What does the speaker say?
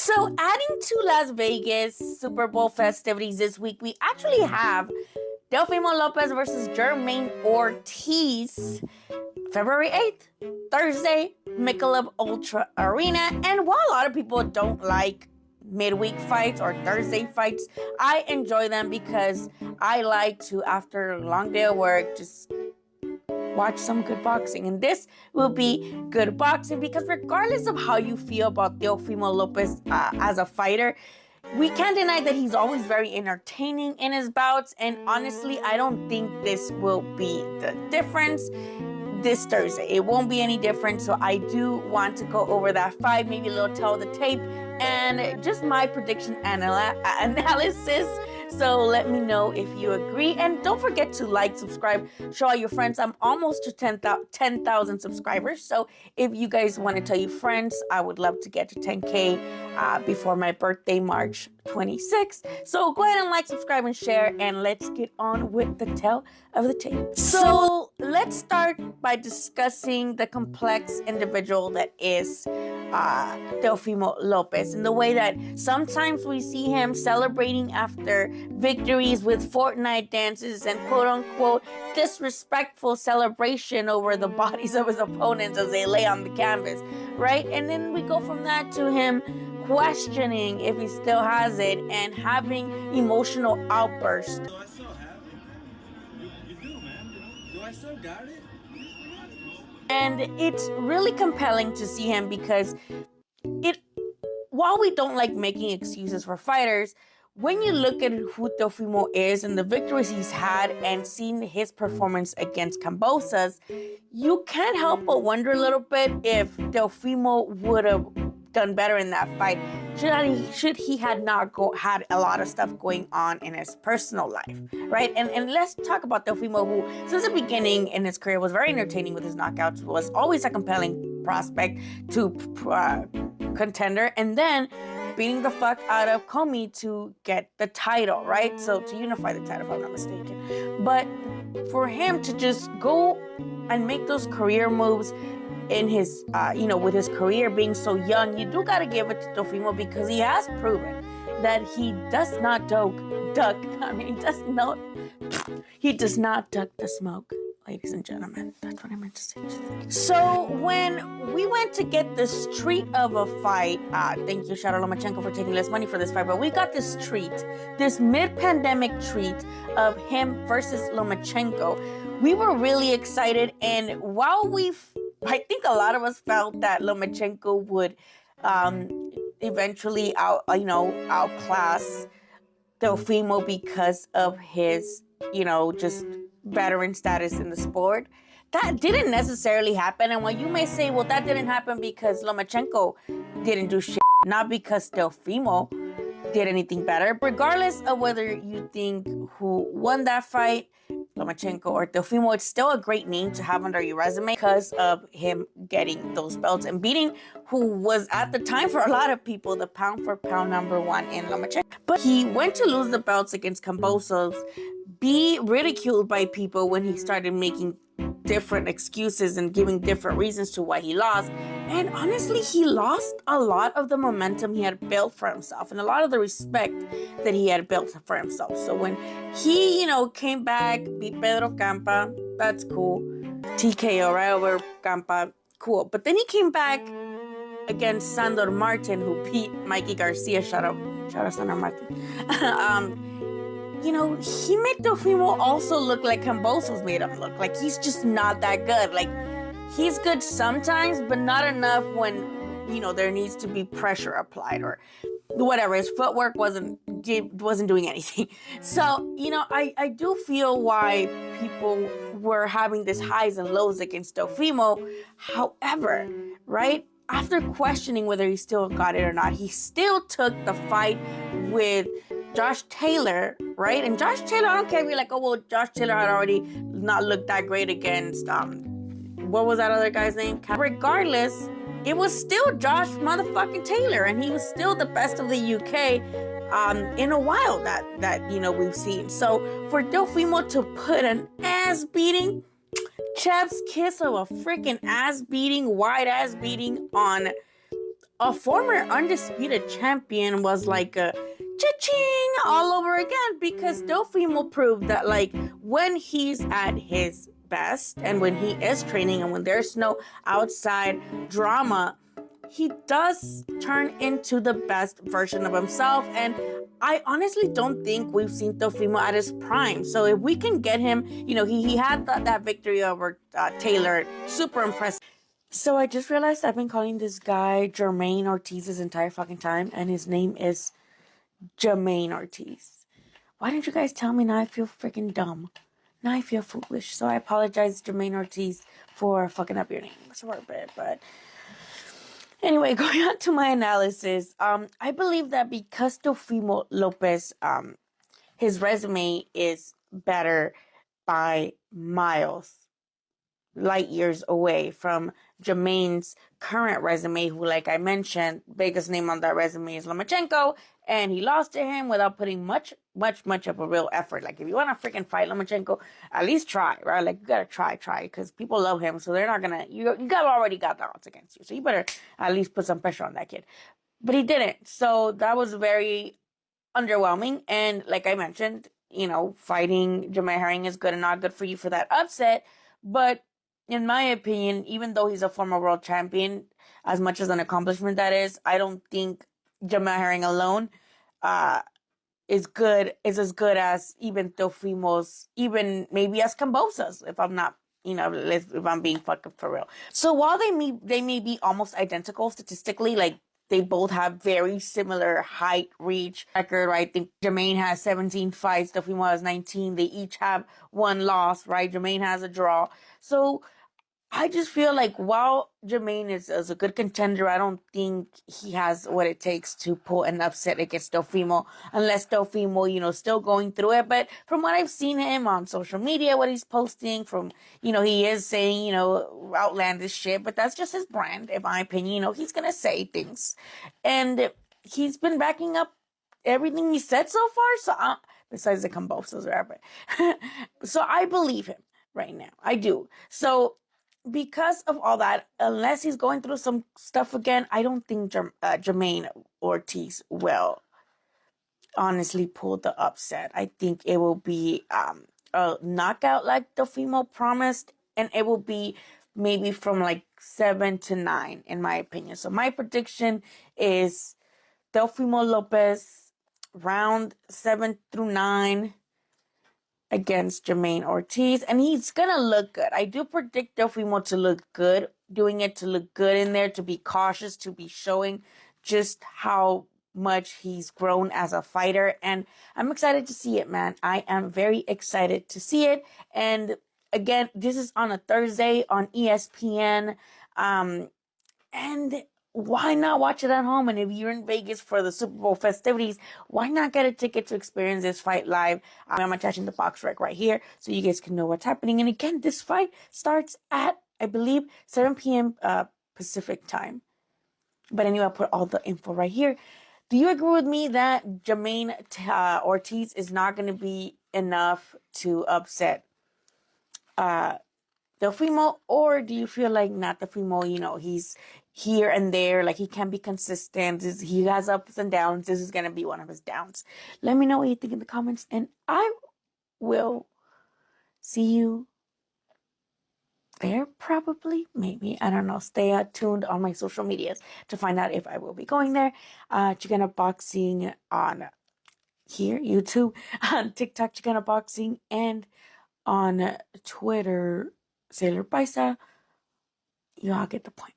So, adding to Las Vegas Super Bowl festivities this week, we actually have Teofimo Lopez versus Jamaine Ortiz, February 8th, Thursday, Michelob Ultra Arena. And while a lot of people don't like midweek fights or Thursday fights, I enjoy them because I like to, after a long day of work, just watch some good boxing. And this will be good boxing because regardless of how you feel about Teofimo Lopez as a fighter, we can't deny that he's always very entertaining in his bouts. And honestly, I don't think this will be the difference this Thursday. It won't be any different. So I do want to go over that fight, maybe a little tell of the tape, and just my prediction analysis. So let me know if you agree. And don't forget to like, subscribe, show all your friends. I'm almost to 10,000 subscribers. So if you guys want to tell your friends, I would love to get to 10K before my birthday, March 26th. So go ahead and like, subscribe, and share. And let's get on with the tell of the tape. So let's start by discussing the complex individual that is Teofimo Lopez, and the way that sometimes we see him celebrating after victories with Fortnite dances and quote-unquote disrespectful celebration over the bodies of his opponents as they lay on the canvas, right? And then we go from that to him questioning if he still has it and having emotional outbursts. Do I still have it? You do, man. Do I still got it? And it's really compelling to see him because while we don't like making excuses for fighters, when you look at who Teofimo is and the victories he's had and seen his performance against Cambosas, you can't help but wonder a little bit if Teofimo would have done better in that fight should he had not had a lot of stuff going on in his personal life, right? And let's talk about Teofimo, who since the beginning in his career was very entertaining with his knockouts, was always a compelling prospect to contender, and then beating the fuck out of Comey to get the title, right? So to unify the title, if I'm not mistaken. But for him to just go and make those career moves in his, with his career being so young, you do got to give it to Teofimo because he has proven that he does not duck. I mean, he does not duck the smoke, ladies and gentlemen. That's what I meant to say. So when we went to get this treat of a fight, thank you, shout out Lomachenko for taking less money for this fight, but we got this treat, this mid-pandemic treat of him versus Lomachenko. We were really excited, and while I think a lot of us felt that Lomachenko would eventually outclass Teofimo because of his, just veteran status in the sport. That didn't necessarily happen. And while you may say, well, that didn't happen because Lomachenko didn't do shit, not because Teofimo did anything better. Regardless of whether you think who won that fight, Lomachenko or Teofimo, it's still a great name to have under your resume because of him getting those belts and beating who was at the time for a lot of people the pound for pound number one in Lomachenko. But he went to lose the belts against Cambosas, be ridiculed by people when he started making different excuses and giving different reasons to why he lost. And honestly, he lost a lot of the momentum he had built for himself and a lot of the respect that he had built for himself. So when he, came back, beat Pedro Campa, that's cool. TKO right over Campa, cool. But then he came back against Sandor Martin, who beat Mikey Garcia. Shout out Sandor Martin. He made Teofimo also look like Cambosas made him look. Like, he's just not that good. Like, he's good sometimes, but not enough when, there needs to be pressure applied or whatever. His footwork wasn't doing anything. So, I do feel why people were having this highs and lows against Teofimo. However, right, after questioning whether he still got it or not, he still took the fight with Josh Taylor, right? And Josh Taylor, I don't care if you're like, oh, well, Josh Taylor had already not looked that great against, what was that other guy's name? Regardless, it was still Josh motherfucking Taylor, and he was still the best of the UK in a while that we've seen. So for Teofimo to put an ass beating, chef's kiss of a freaking ass beating, wide ass beating on a former undisputed champion was like a cha-ching all over again, because Teofimo proved that, like, when he's at his best and when he is training and when there's no outside drama, he does turn into the best version of himself. And I honestly don't think we've seen Teofimo at his prime. So if we can get him, he had that victory over Taylor, super impressive. So I just realized I've been calling this guy Jamaine Ortiz his entire fucking time, and his name is Jamaine Ortiz. Why didn't you guys tell me? Now I feel freaking dumb. Now I feel foolish. So I apologize, Jamaine Ortiz, for fucking up your name. Sorry, but anyway, going on to my analysis, I believe that because Teofimo Lopez, his resume is better by miles, light years away from Jamaine's current resume, who, like I mentioned, biggest name on that resume is Lomachenko, and he lost to him without putting much of a real effort. Like, if you want to freaking fight Lomachenko, at least try, right? Like, you gotta try, because people love him, so they're not gonna, you already got the odds against you, so you better at least put some pressure on that kid. But he didn't, so that was very underwhelming. And like I mentioned, fighting Jamel Herring is good and not good for you for that upset, but in my opinion, even though he's a former world champion, as much as an accomplishment that is, I don't think Jamaine Herring alone is as good as even Teofimo's, even maybe as Cambosa's, if I'm not, if I'm being fucking for real. So while they may be almost identical statistically, like, they both have very similar height, reach, record, right? I think Jamaine has 17 fights, Teofimo has 19. They each have one loss, right? Jamaine has a draw. So I just feel like while Jamaine is a good contender, I don't think he has what it takes to pull an upset against Teofimo, unless Teofimo, still going through it. But from what I've seen him on social media, what he's posting, from, he is saying, outlandish shit, but that's just his brand, in my opinion. He's going to say things. And he's been backing up everything he said so far. So, besides the combosas, whatever. So I believe him right now. I do. So, because of all that, unless he's going through some stuff again, I don't think Jamaine Ortiz will honestly pull the upset. I think it will be a knockout like Teofimo promised, and it will be maybe from like 7-9, in my opinion. So my prediction is Teofimo Lopez, round 7-9. Against Jamaine Ortiz, and he's gonna look good. I do predict Teofimo to look good, doing it to look good in there, to be cautious, to be showing just how much he's grown as a fighter, and I'm excited to see it, man. I am very excited to see it. And again, this is on a Thursday on ESPN, and why not watch it at home? And if you're in Vegas for the Super Bowl festivities, why not get a ticket to experience this fight live? I'm attaching the box rec right here so you guys can know what's happening. And again, this fight starts at, I believe, 7 p.m. Pacific time. But anyway, I'll put all the info right here. Do you agree with me that Jamaine Ortiz is not going to be enough to upset Teofimo, or do you feel like not Teofimo, he's here and there, like he can be consistent, he has ups and downs, this is going to be one of his downs? Let me know what you think in the comments, and I will see you there, probably, maybe, I don't know. Stay tuned on my social medias to find out if I will be going there. Xicana Boxing on here, YouTube, on TikTok, Xicana Boxing, and on Twitter, Sailor Paisa. You all get the point.